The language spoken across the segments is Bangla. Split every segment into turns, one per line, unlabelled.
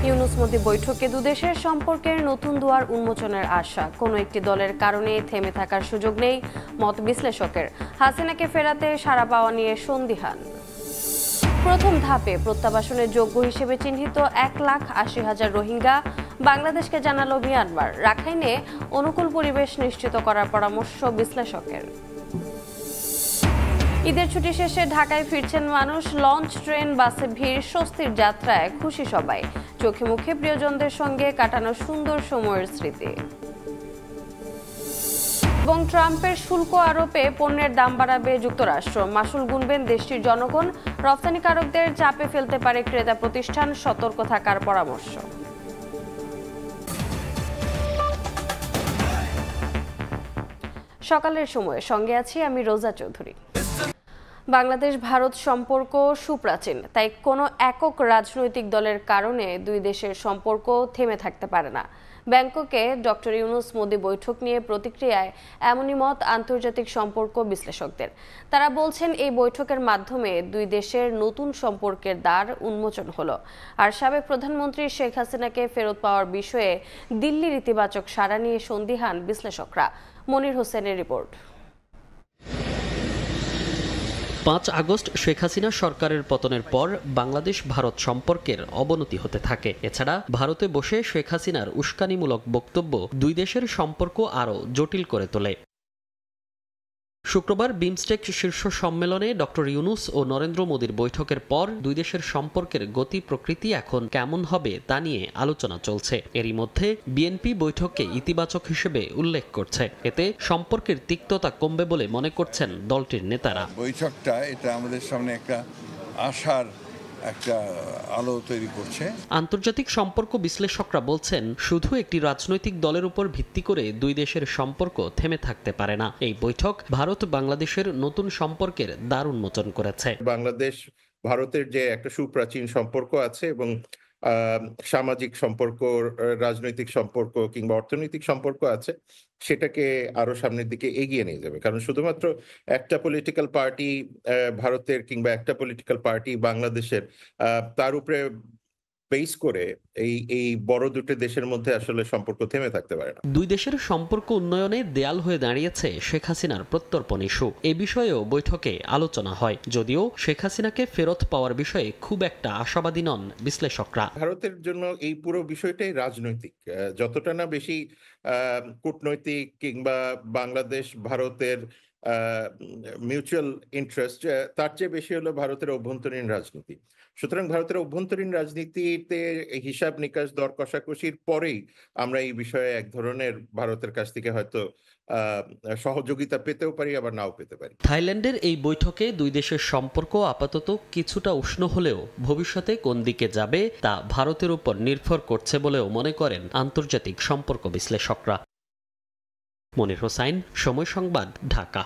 ইউনূস মোদি বৈঠকে দুদেশের সম্পর্কের নতুন দুয়ার উন্মোচনের আশা। কোনো একটি দলের কারণে থেমে থাকার সুযোগ নেই মত বিশ্লেষকের। হাসিনাকে ফেরাতে সাড়া পাওয়া নিয়ে সন্দিহান। প্রথম ধাপে প্রত্যাবাসনের যোগ্য হিসেবে চিহ্নিত 1,80,000 রোহিঙ্গা বাংলাদেশকে জানালো মিয়ানমার। রাখাইনে অনুকূল পরিবেশ নিশ্চিত করার পরামর্শ বিশ্লেষকের। ঈদের ছুটি শেষে ঢাকায় ফিরছেন মানুষ। লঞ্চ, ট্রেন, বাসে ভিড়, স্বস্তির যাত্রায় খুশি সবাই। চোখে মুখে প্রিয়জনদের সঙ্গে কাটানো সুন্দর সময়ের স্মৃতি। এবং ট্রাম্পের শুল্ক আরোপে পণ্যের দাম বাড়াবে যুক্তরাষ্ট্র। মাসুল গুনবেন দেশটির জনগণ। রপ্তানিকারকদের চাপে ফেলতে পারে ক্রেতা প্রতিষ্ঠান, সতর্ক থাকার পরামর্শ। সকালের সময়ে সঙ্গে আছি আমি রোজা চৌধুরী। বাংলাদেশ ভারত সম্পর্ক সুপ্রাচীন, তাই কোনো একক রাজনৈতিক দলের কারণে দুই দেশের সম্পর্ক থেমে থাকতে পারে না। ব্যাংককে ডক্টর ইউনূস মোদি বৈঠক নিয়ে প্রতিক্রিয়ায় এমনই মত আন্তর্জাতিক সম্পর্ক বিশ্লেষকদের। তারা বলছেন এই বৈঠকের মাধ্যমে দুই দেশের নতুন সম্পর্কের দ্বার উন্মোচন হলো। আর সাবেক প্রধানমন্ত্রী শেখ হাসিনাকে ফেরত পাওয়ার বিষয়ে দিল্লির ইতিবাচক সাড়া নিয়ে সন্দিহান বিশ্লেষকরা। মনির হোসেনের রিপোর্ট।
5 আগস্ট শেখ হাসিনা সরকারের পতনের পর বাংলাদেশ ভারত সম্পর্কের অবনতি হতে থাকে। এছাড়া ভারতে বসে শেখ হাসিনার উস্কানিমূলক বক্তব্য দুই দেশের সম্পর্ক আরও জটিল করে তোলে। শুক্রবার বিমস্টেক শীর্ষ সম্মেলনে ডক্টর ইউনূস ও নরেন্দ্র মোদির বৈঠকের পর দুই দেশের সম্পর্কের গতি প্রকৃতি এখন কেমন হবে তা নিয়ে আলোচনা চলছে। এরই মধ্যে বিএনপি বৈঠককে ইতিবাচক হিসেবে উল্লেখ করছে। এতে সম্পর্কের তিক্ততা কমবে বলে মনে করছেন দলটির নেতারা।
বৈঠকটা এটা আমাদের সামনে একটা আশার একটা আলো তৈরি করছে।
আন্তর্জাতিক সম্পর্ক বিশ্লেষকরা বলছেন, শুধু একটি রাজনৈতিক দলের উপর ভিত্তি করে দুই দেশের সম্পর্ক থেমে থাকতে পারে না। এই বৈঠক ভারত বাংলাদেশের নতুন সম্পর্কের দ্বার উন্মোচন করেছে।
বাংলাদেশ ভারতের যে একটা সুপ্রাচীন সম্পর্ক আছে এবং সামাজিক সম্পর্ক, রাজনৈতিক সম্পর্ক কিংবা অর্থনৈতিক সম্পর্ক আছে, সেটাকে আরো সামনের দিকে এগিয়ে নিয়ে যাবে। কারণ শুধুমাত্র একটা পলিটিক্যাল পার্টি ভারতের কিংবা একটা পলিটিক্যাল পার্টি বাংলাদেশের, তার উপরে বেস করে এই বড় দুটো দেশের মধ্যে আসলে সম্পর্ক থেমে থাকতে পারে না।
দুই দেশের সম্পর্ক উন্নয়নে দেয়াল হয়ে দাঁড়িয়েছে শেখ হাসিনার প্রত্যর্পণ ইস্যু। এ বিষয়েও বৈঠকে আলোচনা হয়, যদিও শেখ হাসিনাকে ফেরত পাওয়ার বিষয়ে খুব একটা আশাবাদী নন বিশ্লেষকরা।
ভারতের জন্য এই পুরো বিষয়টাই রাজনৈতিক, যতটা না বেশি কূটনৈতিক কিংবা বাংলাদেশ ভারতের মিউচুয়াল ইন্টারেস্ট, তার চেয়ে বেশি হলো ভারতের অভ্যন্তরীণ রাজনীতি। সুতরাং ভারতের অভ্যন্তরীণ রাজনীতিতে হিসাব নিকাশ দর কষাকষির পরেই আমরা এই বিষয়ে এক ধরনের ভারতের কাছ থেকে হয়তো সহযোগিতা পেতেও পারি, আবার নাও পেতে পারি।
থাইল্যান্ডের এই বৈঠকে দুই দেশের সম্পর্ক আপাতত কিছুটা উষ্ণ হলেও ভবিষ্যতে কোন দিকে যাবে তা ভারতের উপর নির্ভর করছে বলেও মনে করেন আন্তর্জাতিক সম্পর্ক বিশ্লেষকরা। মনির হোসাইন, সময় সংবাদ, ঢাকা।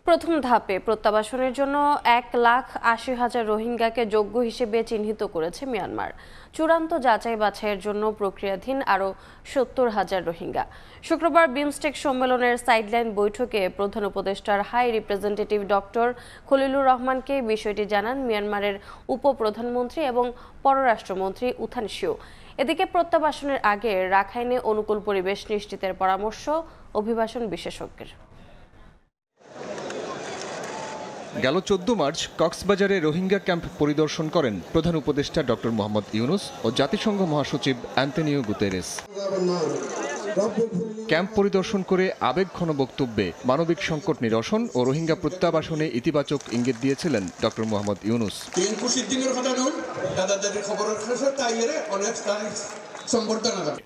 প্রথম ধাপে প্রত্যাবাসনের জন্য 1,80,000 রোহিঙ্গাকে যোগ্য হিসেবে চিহ্নিত করেছে মিয়ানমার। চূড়ান্ত যাচাই বাছাইয়ের জন্য প্রক্রিয়াধীন আরও 70,000 রোহিঙ্গা। শুক্রবার বিমস্টেক সম্মেলনের সাইডলাইন বৈঠকে প্রধান উপদেষ্টার হাই রিপ্রেজেন্টেটিভ ডক্টর খলিলুর রহমানকে বিষয়টি জানান মিয়ানমারের উপপ্রধানমন্ত্রী এবং পররাষ্ট্রমন্ত্রী উথান সিউ। এদিকে প্রত্যাবাসনের আগে রাখাইনে অনুকূল পরিবেশ নিশ্চিতের পরামর্শ অভিবাসন বিশেষজ্ঞের।
গেল 14 মার্চ কক্সবাজারে রোহিঙ্গা ক্যাম্প পরিদর্শন করেন প্রধান উপদেষ্টা ডক্টর মোহাম্মদ ইউনূস ও জাতিসংঘ মহাসচিব অ্যান্তনিও গুতেরেস। ক্যাম্প পরিদর্শন করে আবেগঘন বক্তব্যে মানবিক সংকট নিরসন ও রোহিঙ্গা প্রত্যাবাসনে ইতিবাচক ইঙ্গিত দিয়েছিলেন ডক্টর মোহাম্মদ ইউনূস।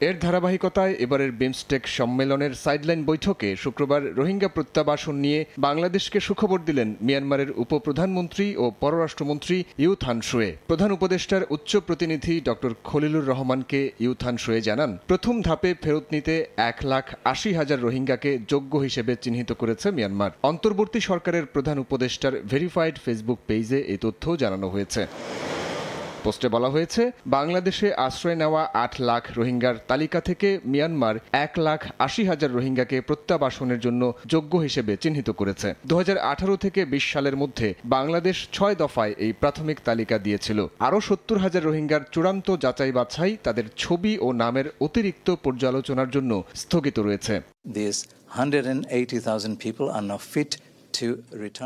এর ধারাবাহিকতায় এবারের বিমস্টেক সম্মেলনের সাইডলাইন বৈঠকে শুক্রবার রোহিঙ্গা প্রত্যাবাসন নিয়ে বাংলাদেশকে সুখবর দিলেন মিয়ানমারের উপপ্রধানমন্ত্রী ও পররাষ্ট্রমন্ত্রী ইউ থান শুয়ে। প্রধান উপদেষ্টার উচ্চ প্রতিনিধি ডক্টর খলিলুর রহমানকে ইউ থান শুয়ে জানান, প্রথম ধাপে ফেরত নিতে 1,80,000 রোহিঙ্গাকে যোগ্য হিসেবে চিহ্নিত করেছে মিয়ানমার। অন্তর্বর্তী সরকারের প্রধান উপদেষ্টার ভেরিফাইড ফেসবুক পেজে এই তথ্য জানানো হয়েছে। পোস্টে বলা হয়েছে, বাংলাদেশে আশ্রয় নেওয়া ৮ লাখ রোহিঙ্গার তালিকা থেকে মিয়ানমার 1,80,000 রোহিঙ্গাকে প্রত্যাবাসনের জন্য যোগ্য হিসেবে চিহ্নিত করেছে। 2018 থেকে 20 সালের মধ্যে বাংলাদেশ 6 দফায় এই প্রাথমিক তালিকা দিয়েছিল। আরও 70,000 রোহিঙ্গার চূড়ান্ত যাচাই বাছাই তাদের ছবি ও নামের অতিরিক্ত পর্যালোচনার জন্য স্থগিত রয়েছে।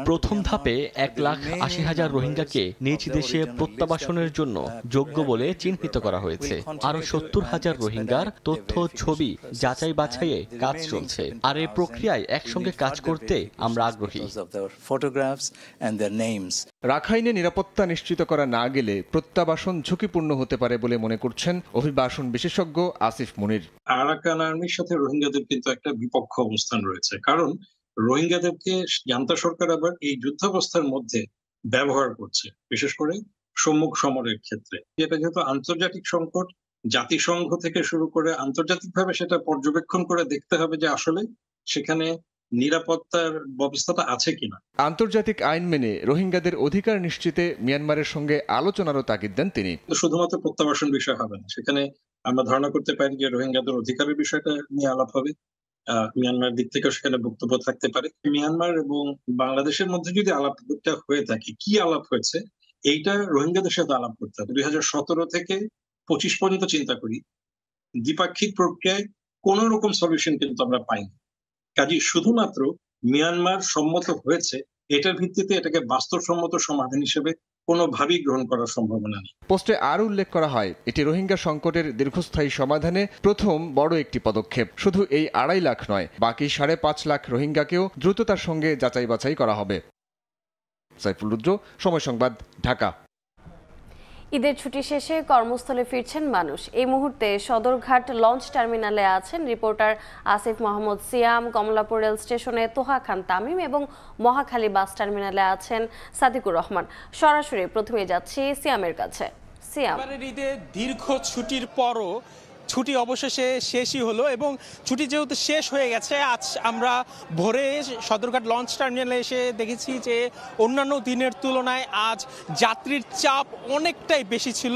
প্রথম ধাপে 1,80,000 রোহিঙ্গাকে নিজ দেশে প্রত্যাবাসনের জন্য যোগ্য বলে চিহ্নিত করা হয়েছে। আরো 70,000 রোহিঙ্গার তথ্য, ছবি যাচাই বাছাইয়ে কাজ চলছে। আর এই প্রক্রিয়ায় একসঙ্গে কাজ করতে আমরা আগ্রহী।
রাখাইনে নিরাপত্তা নিশ্চিত করা না গেলে প্রত্যাবাসন ঝুঁকিপূর্ণ হতে পারে বলে মনে করছেন অভিবাসন বিশেষজ্ঞ আসিফ মুনির।
আরাকান আর্মির সাথে রোহিঙ্গাদের কিন্তু একটা বিপক্ষ অবস্থান রয়েছে, কারণ রোহিঙ্গাদেরকে জান্তা সরকার আবার এই যুদ্ধাবস্থার মধ্যে ব্যবহার করছে, বিশেষ করে সম্মুখ সমরের ক্ষেত্রে। এটা যেহেতু আন্তর্জাতিক সংকট, জাতিসংঘ থেকে শুরু করে আন্তর্জাতিকভাবে সেটা পর্যবেক্ষণ করে দেখতে হবে যে আসলে সেখানে নিরাপত্তার ব্যবস্থাটা আছে কিনা।
আন্তর্জাতিক আইন মেনে রোহিঙ্গাদের অধিকার নিশ্চিতে মিয়ানমারের সঙ্গে আলোচনারও তাগিদ দেন তিনি।
শুধুমাত্র প্রত্যাবাসন বিষয় হবে না, সেখানে আমরা ধারণা করতে পারি যে রোহিঙ্গাদের অধিকারের বিষয়টা নিয়ে আলাপ হবে। মিয়ানমার দিক থেকেও সেখানে বক্তব্য থাকতে পারে। মিয়ানমার এবং বাংলাদেশের মধ্যে যদি আলাপটা হয়ে থাকে, কি আলাপ হয়েছে এইটা রোহিঙ্গাদের সাথে আলাপ করতে হবে। 2017 থেকে 25 পর্যন্ত চিন্তা করি, দ্বিপাক্ষিক প্রক্রিয়ায় কোন রকম সলিউশন কিন্তু আমরা পাইনি। কাজেই শুধুমাত্র মিয়ানমার সম্মত হয়েছে, এটার ভিত্তিতে এটাকে বাস্তবসম্মত সমাধান হিসেবে কোনোভাবেই গ্রহণ করার সম্ভাবনা নেই।
পোস্টে আরও উল্লেখ করা হয়, এটি রোহিঙ্গা সংকটের দীর্ঘস্থায়ী সমাধানে প্রথম বড় একটি পদক্ষেপ। শুধু এই 2.5 লাখ নয়, বাকি 5.5 লাখ রোহিঙ্গাকেও দ্রুততার সঙ্গে যাচাই বাছাই করা হবে। সাইফুল রুদ্র, সময় সংবাদ, ঢাকা।
ঈদের ছুটি শেষে কর্মস্থলে ফিরছেন মানুষ। এই মুহূর্তে সদরঘাট লঞ্চ টার্মিনালে আছেন রিপোর্টার আসিফ মাহমুদ সিয়াম, কমলাপুর রেল স্টেশনে তোহা খান তামিম এবং মহাখালী বাস টার্মিনালে আছেন সাদিকুর রহমান। সরাসরি প্রথমে যাচ্ছি সিয়ামের কাছে। সিয়াম,
ঈদের দীর্ঘ ছুটির পরও ছুটি অবশেষে শেষই হলো এবং ছুটি যেহেতু শেষ হয়ে গেছে, আজ আমরা ভোরে সদরঘাট লঞ্চ টার্মিনালে এসে দেখেছি যে অন্যান্য দিনের তুলনায় আজ যাত্রীর চাপ অনেকটাই বেশি ছিল।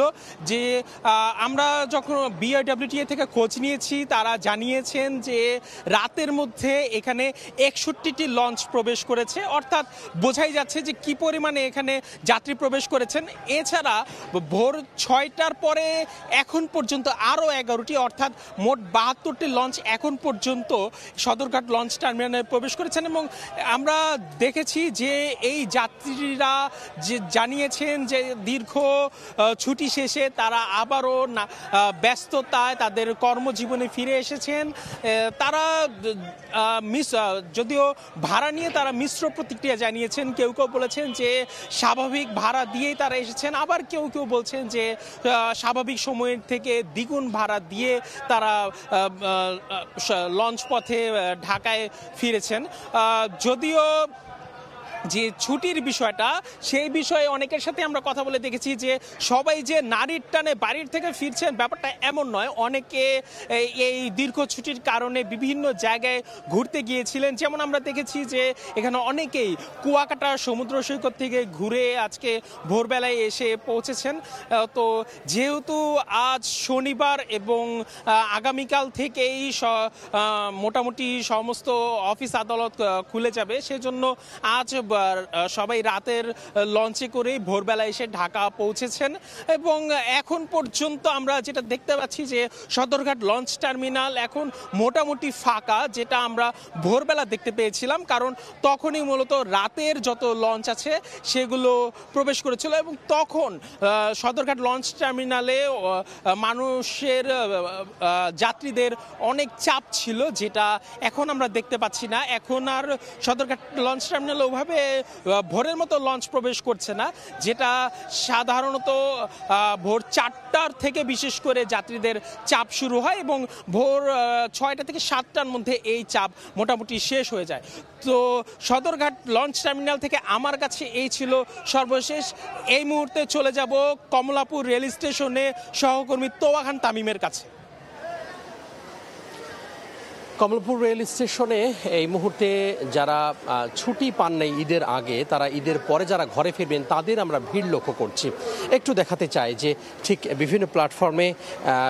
যে আমরা যখন বিআরডব্লিউটিএ থেকে খোঁজ নিয়েছি, তারা জানিয়েছেন যে রাতের মধ্যে এখানে 61টি লঞ্চ প্রবেশ করেছে, অর্থাৎ বোঝাই যাচ্ছে যে কি পরিমাণে এখানে যাত্রী প্রবেশ করেছেন। এছাড়া ভোর 6টার পরে এখন পর্যন্ত আরও 11, অর্থাৎ মোট 72টি লঞ্চ এখন পর্যন্ত সদরঘাট লঞ্চ টার্মিনালে প্রবেশ করেছেন এবং আমরা দেখেছি যে এই যাত্রীরা যে জানিয়েছেন যে দীর্ঘ ছুটি শেষে তারা আবারও ব্যস্ততায় তাদের কর্মজীবনে ফিরে এসেছেন। তারা যদিও ভাড়া নিয়ে তারা মিশ্র প্রতিক্রিয়া জানিয়েছেন। কেউ কেউ বলেছেন যে স্বাভাবিক ভাড়া দিয়েই তারা এসেছেন, আবার কেউ কেউ বলছেন যে স্বাভাবিক সময়ের থেকে দ্বিগুণ ভাড়া দিয়ে তারা লঞ্চ পথে ঢাকায় ফিরেছেন। যদিও যে ছুটির বিষয়টা, সেই বিষয়ে অনেকের সাথে আমরা কথা বলে দেখেছি যে সবাই যে নারীর টানে বাড়ির থেকে ফিরছেন ব্যাপারটা এমন নয়। অনেকে এই দীর্ঘ ছুটির কারণে বিভিন্ন জায়গায় ঘুরতে গিয়েছিলেন। যেমন আমরা দেখেছি যে এখানে অনেকেই কুয়াকাটা সমুদ্র সৈকত থেকে ঘুরে আজকে ভোরবেলায় এসে পৌঁছেছেন। তো যেহেতু আজ শনিবার এবং আগামীকাল থেকেই মোটামুটি সমস্ত অফিস আদালত খুলে যাবে, সেজন্য আজ সবাই রাতের লঞ্চে করে ভোরবেলা এসে ঢাকা পৌঁছেছেন এবং এখন পর্যন্ত আমরা যেটা দেখতে পাচ্ছি যে সদরঘাট লঞ্চ টার্মিনাল এখন মোটামুটি ফাঁকা, যেটা আমরা ভোরবেলা দেখতে পেয়েছিলাম, কারণ তখনই মূলত রাতের যত লঞ্চ আছে সেগুলো প্রবেশ করেছিল এবং তখন সদরঘাট লঞ্চ টার্মিনালে মানুষের যাত্রীদের অনেক চাপ ছিল, যেটা এখন আমরা দেখতে পাচ্ছি না। এখন আর সদরঘাট লঞ্চ টার্মিনালে ওভাবে ভোরের মতো লঞ্চ প্রবেশ করছে না, যেটা সাধারণত ভোর 4টার থেকে বিশেষ করে যাত্রীদের চাপ শুরু হয় এবং ভোর 6টা থেকে 7টার মধ্যে এই চাপ মোটামুটি শেষ হয়ে যায়। তো সদরঘাট লঞ্চ টার্মিনাল থেকে আমার কাছে এই ছিল সর্বশেষ। এই মুহূর্তে চলে যাব কমলাপুর রেল স্টেশনে সহকর্মী তোয়া খান তামিমের কাছে।
কমলাপুর রেল স্টেশনে এই মুহূর্তে যারা ছুটি পান নাই ঈদের আগে, তারা ঈদের পরে যারা ঘরে ফিরবেন তাদের আমরা ভিড় লক্ষ্য করছি। একটু দেখাতে চাই যে ঠিক বিভিন্ন প্ল্যাটফর্মে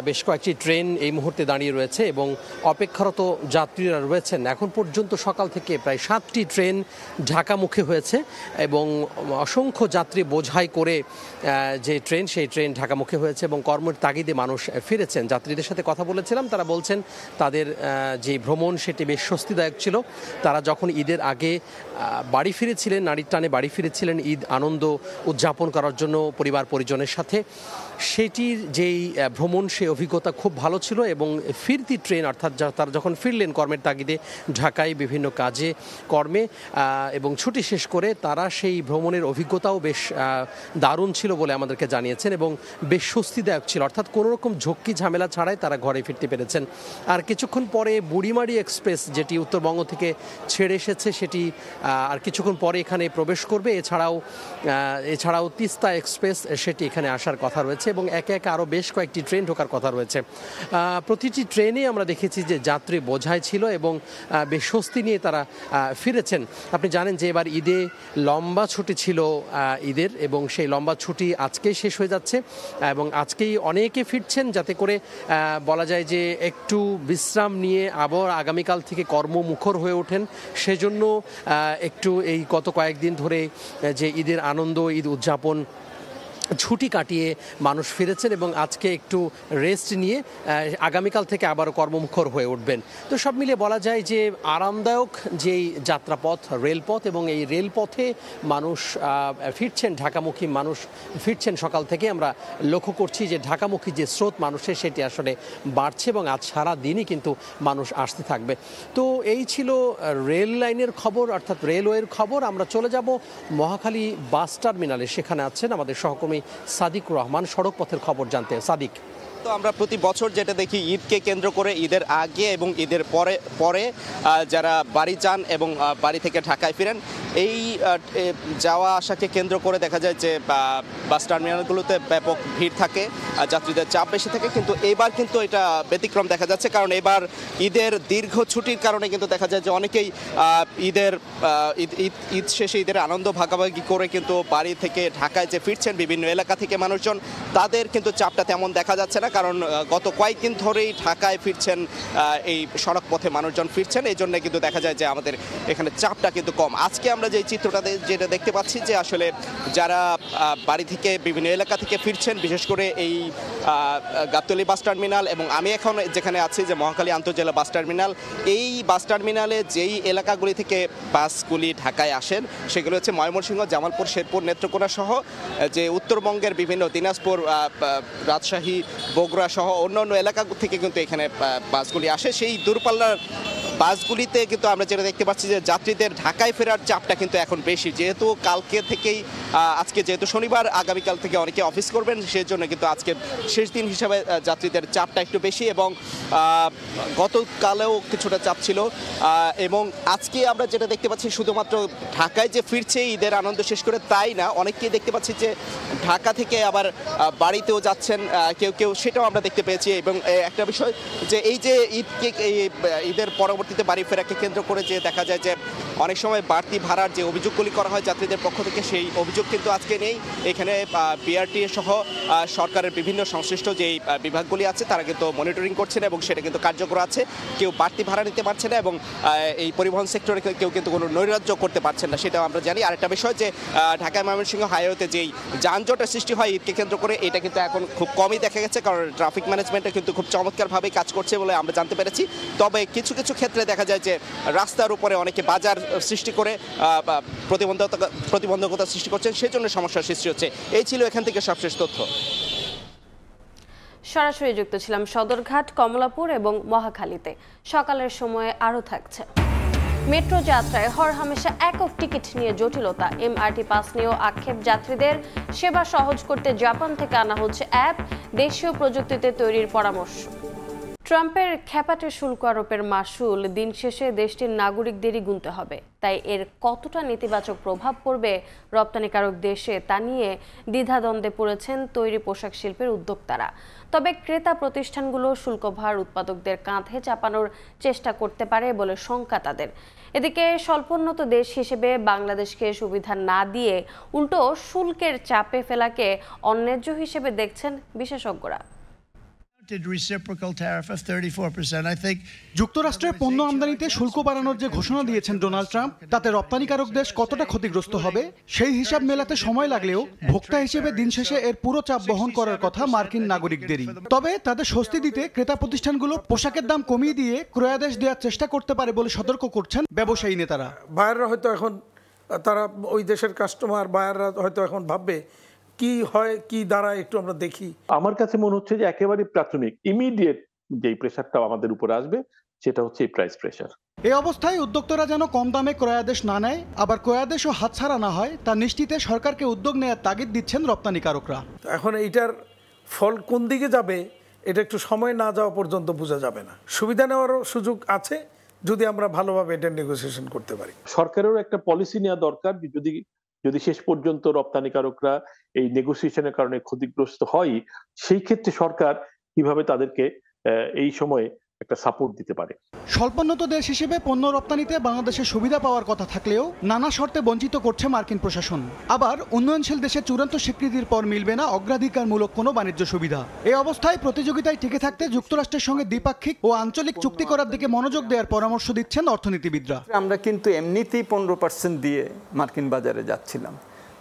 বেশ কয়েকটি ট্রেন এই মুহূর্তে দাঁড়িয়ে রয়েছে এবং অপেক্ষারত যাত্রীরা রয়েছেন। এখন পর্যন্ত সকাল থেকে প্রায় 7টি ট্রেন ঢাকামুখী হয়েছে এবং অসংখ্য যাত্রী বোঝাই করে যে ট্রেন, সেই ট্রেন ঢাকামুখী হয়েছে এবং কর্মের তাগিদে মানুষ ফিরেছেন। যাত্রীদের সাথে কথা বলেছিলাম, তারা বলছেন তাদের যে ভ্রমণ সেটি বেশ স্বস্তিদায়ক ছিল। তারা যখন ঈদের আগে বাড়ি ফিরেছিলেন, নারীর টানে বাড়ি ফিরেছিলেন ঈদ আনন্দ উদযাপন করার জন্য পরিবার পরিজনের সাথে, সেটির যেই ভ্রমণ সেই অভিজ্ঞতা খুব ভালো ছিল এবং ফিরতি ট্রেন অর্থাৎ তারা যখন ফিরলেন কর্মের তাগিদে ঢাকায় বিভিন্ন কাজে কর্মে এবং ছুটি শেষ করে, তারা সেই ভ্রমণের অভিজ্ঞতাও বেশ দারুণ ছিল বলে আমাদেরকে জানিয়েছেন এবং বেশ স্বস্তিদায়ক ছিল। অর্থাৎ কোনো রকম ঝক্কি ঝামেলা ছাড়াই তারা ঘরে ফিরতে পেরেছেন। আর কিছুক্ষণ পরে বুড়িমারি এক্সপ্রেস যেটি উত্তরবঙ্গ থেকে ছেড়ে এসেছে সেটি আর কিছুক্ষণ পরে এখানে প্রবেশ করবে। এছাড়াও তিস্তা এক্সপ্রেস সেটি এখানে আসার কথা রয়েছে এবং একে একে আরও বেশ কয়েকটি ট্রেন ঢোকার কথা রয়েছে। প্রতিটি ট্রেনে আমরা দেখেছি যে যাত্রী বোঝাই ছিল এবং বেশ স্বস্তি নিয়ে তারা ফিরেছেন। আপনি জানেন যে এবার ঈদে লম্বা ছুটি ছিল ঈদের এবং সেই লম্বা ছুটি আজকেই শেষ হয়ে যাচ্ছে এবং আজকেই অনেকে ফিরছেন, যাতে করে বলা যায় যে একটু বিশ্রাম নিয়ে আবার আগামীকাল থেকে কর্মমুখর হয়ে ওঠেন। সেজন্য একটু এই গত কয়েকদিন ধরে যে ঈদের আনন্দ, ঈদ উদযাপন ছুটি কাটিয়ে মানুষ ফিরেছেন এবং আজকে একটু রেস্ট নিয়ে আগামীকাল থেকে আবার কর্মমুখর হয়ে উঠবেন। তো সব মিলিয়ে বলা যায় যে আরামদায়ক যেই যাত্রাপথ রেলপথ এবং এই রেলপথে মানুষ ফিরছেন, ঢাকামুখী মানুষ ফিরছেন। সকাল থেকে আমরা লক্ষ্য করছি যে ঢাকামুখী যে স্রোত মানুষের সেটি আসলে বাড়ছে এবং আজ সারা দিনই কিন্তু মানুষ আসতে থাকবে। তো এই ছিল রেল লাইনের খবর অর্থাৎ রেলওয়ের খবর। আমরা চলে যাব মহাখালী বাস টার্মিনালে, সেখানে আছেন আমাদের সহকর্মী সাদিক রহমান সড়ক পথের খবর জানতে। সাদিক,
তো আমরা প্রতি বছর যেটা দেখি ঈদকে কেন্দ্র করে ঈদের আগে এবং ঈদের পরে যারা বাড়ি যান এবং বাড়ি থেকে ঢাকায় ফিরেন, এই যাওয়া আসাকে কেন্দ্র করে দেখা যায় যে বাস টার্মিনালগুলোতে ব্যাপক ভিড় থাকে, যাত্রীদের চাপ বেশি থাকে। কিন্তু এবার কিন্তু এটা ব্যতিক্রম দেখা যাচ্ছে, কারণ এবার ঈদের দীর্ঘ ছুটির কারণে কিন্তু দেখা যায় যে অনেকেই ঈদ শেষে ঈদের আনন্দ ভাগাভাগি করে কিন্তু বাড়ি থেকে ঢাকায় যে ফিরছেন বিভিন্ন এলাকা থেকে মানুষজন, তাদের কিন্তু চাপটা তেমন দেখা যাচ্ছে না, কারণ গত কয়েকদিন ধরেই ঢাকায় ফিরছেন এই সড়ক পথে মানুষজন ফিরছেন। এই জন্য কিন্তু দেখা যায় যে আমাদের এখানে চাপটা কিন্তু কম। আজকে আমরা যে চিত্রটা যেটা দেখতে পাচ্ছি যে আসলে যারা বাড়ি থেকে বিভিন্ন এলাকা থেকে ফিরছেন, বিশেষ করে এই গাবতলী বাস টার্মিনাল এবং আমি এখন যেখানে আছি যে মহাখালী আন্তর্জেলা বাস টার্মিনাল, এই বাস টার্মিনালে যেই এলাকাগুলি থেকে বাসগুলি ঢাকায় আসেন সেগুলো হচ্ছে ময়মনসিংহ, জামালপুর, শেরপুর, নেত্রকোনা সহ যে উত্তরবঙ্গের বিভিন্ন দিনাজপুর, রাজশাহী, বগুড়া সহ অন্যান্য এলাকা থেকে কিন্তু এখানে বাসগুলি আসে। সেই দূরপাল্লার বাসগুলিতে কিন্তু আমরা যেটা দেখতে পাচ্ছি যে যাত্রীদের ঢাকায় ফেরার চাপটা কিন্তু এখন বেশি, যেহেতু কালকে থেকেই আজকে যেহেতু শনিবার, আগামীকাল থেকে অনেকে অফিস করবেন, সেই জন্য কিন্তু আজকে শেষ দিন হিসাবে যাত্রীদের চাপটা একটু বেশি এবং গতকালেও কিছুটা চাপ ছিল। এবং আজকে আমরা যেটা দেখতে পাচ্ছি শুধুমাত্র ঢাকায় যে ফিরছে ঈদের আনন্দ শেষ করে তাই না, অনেকেই দেখতে পাচ্ছি যে ঢাকা থেকে আবার বাড়িতেও যাচ্ছেন কেউ, সেটাও আমরা দেখতে পেয়েছি। এবং একটা বিষয় যে এই যে ঈদের পরবর্তীতে বাড়ি ফেরাকে কেন্দ্র করে যে দেখা যায় যে অনেক সময় বাড়তি ভাড়ার যে অভিযোগগুলি করা হয় যাত্রীদের পক্ষ থেকে, সেই অভিযোগ কিন্তু আজকে নেই। এখানে বিআরটি সহ সরকারের বিভিন্ন সংশ্লিষ্ট যেই বিভাগগুলি আছে তারা কিন্তু মনিটরিং করছেন এবং সেটা কিন্তু কার্যকর আছে। কেউ বাড়তি ভাড়া নিতে পারছে না এবং এই পরিবহন সেক্টরে কেউ কিন্তু কোনো নৈরাজ্য করতে পারছেন না, সেটাও আমরা জানি। আরেকটা বিষয় যে ঢাকা ময়মনসিংহ হাইওয়েতে যেই যানজটের সৃষ্টি হয় ঈদকে কেন্দ্র করে, এটা কিন্তু এখন খুব কমই দেখা গেছে, কারণ ট্রাফিক ম্যানেজমেন্টে কিন্তু খুব চমৎকারভাবে কাজ করছে বলে আমরা জানতে পেরেছি। তবে কিছু ক্ষেত্রে দেখা যায় যে রাস্তার উপরে অনেকে বাজার সৃষ্টি করে প্রতিবন্ধকতা সৃষ্টি করছেন, সেজন্য সমস্যার সৃষ্টি হচ্ছে। এই ছিল এখান থেকে সবশেষ তথ্য।
সরাসরি যুক্ত ছিলাম সদরঘাট, কমলাপুর এবং মহাখালীতে। সকালের সময়ে আরও থাকছে মেট্রো যাত্রায় হরহামেশা একক টিকিট নিয়ে জটিলতা, এমআরটি পাস নিয়েও আক্ষেপ যাত্রীদের। সেবা সহজ করতে জাপান থেকে আনা হচ্ছে অ্যাপ, দেশীয় প্রযুক্তিতে তৈরির পরামর্শ। ট্রাম্পের খ্যাপাটে শুল্ক আরোপের মাসুল দিন শেষে দেশটির নাগরিকদেরই গুনতে হবে। তাই এর কতটা নেতিবাচক প্রভাব পড়বে রপ্তানিকারক দেশে তা নিয়ে দ্বিধাদ্বন্দ্বে পড়েছেন তৈরি পোশাক শিল্পের উদ্যোক্তারা। তবে ক্রেতা প্রতিষ্ঠানগুলো শুল্কভার উৎপাদকদের কাঁধে চাপানোর চেষ্টা করতে পারে বলে শঙ্কা তাদের। এদিকে স্বল্পোন্নত দেশ হিসেবে বাংলাদেশকে সুবিধা না দিয়ে উল্টো শুল্কের চাপে ফেলাকে অন্যায্য হিসেবে দেখছেন বিশেষজ্ঞরা।
যুক্তরাষ্ট্রের পণ্য আমদানিতে শুল্ক বাড়ানোর যে ঘোষণা দিয়েছেন ডোনাল্ড ট্রাম্প, তাতে রপ্তানিকারক দেশ কতটা ক্ষতিগ্রস্ত হবে সেই হিসাব মেলাতে সময় লাগলেও ভোক্তা হিসেবে দিন শেষে এর পুরো চাপ বহন করার কথা মার্কিন নাগরিকদেরই। তবে তাদের স্বস্তি দিতে ক্রেতা প্রতিষ্ঠানগুলো পোশাকের দাম কমিয়ে দিয়ে ক্রয়াদেশ দেওয়ার চেষ্টা করতে পারে বলে সতর্ক করছেন ব্যবসায়ী নেতারা।
বায়াররা হয়তো এখন তারা ওই দেশের কাস্টমার বায়াররা হয়তো এখন ভাববে কি হয় কি দাঁড়ায় একটু আমরা দেখি।
আমার কাছে মনে হচ্ছে যে একেবারে প্রাথমিক ইমিডিয়েট যে প্রেসারটা আমাদের উপরে আসবে সেটা হচ্ছে এই প্রাইস প্রেসার।
এই অবস্থায় উদ্যোক্তারা যেন কম দামে ক্রয়াদেশ না নেয়, আবার ক্রয়াদেশও হাতছাড়া না হয় তা নিশ্চিতে সরকারকে উদ্যোগ নেওয়ার তাগিদ দিচ্ছেন রপ্তানিকারকরা।
এখন এইটার ফল কোন দিকে যাবে এটা একটু সময় না যাওয়া পর্যন্ত বোঝা যাবে না। সুবিধা নেওয়ারও সুযোগ আছে যদি আমরা ভালোভাবে এটা নেগোসিয়েশন করতে পারি।
সরকারেরও একটা পলিসি নেওয়া দরকার, যদি শেষ পর্যন্ত রপ্তানিকারকরা এই নেগোসিয়েশনের কারণে ক্ষতিগ্রস্ত হয়, সেই ক্ষেত্রে সরকার কিভাবে তাদেরকে এই সময়ে একটা সাপোর্ট দিতে পারে।
স্বল্পোন্নত দেশ হিসেবে পণ্য রপ্তানিতে বাংলাদেশের সুবিধা পাওয়ার কথা থাকলেও নানা শর্তে বঞ্চিত করছে মার্কিন প্রশাসন। আবার উন্নয়নশীল দেশের চূড়ান্ত স্বীকৃতির পর মিলবে না অগ্রাধিকারমূলক কোনো বাণিজ্য সুবিধা। এই অবস্থায় প্রতিযোগিতায় টিকে থাকতে যুক্তরাষ্ট্রের সঙ্গে দ্বিপাক্ষিক ও আঞ্চলিক চুক্তি করার দিকে মনোযোগ দেওয়ার পরামর্শ দিচ্ছেন অর্থনীতিবিদরা।
আমরা কিন্তু এমনিতেই 15% দিয়ে মার্কিন বাজারে যাচ্ছিলাম,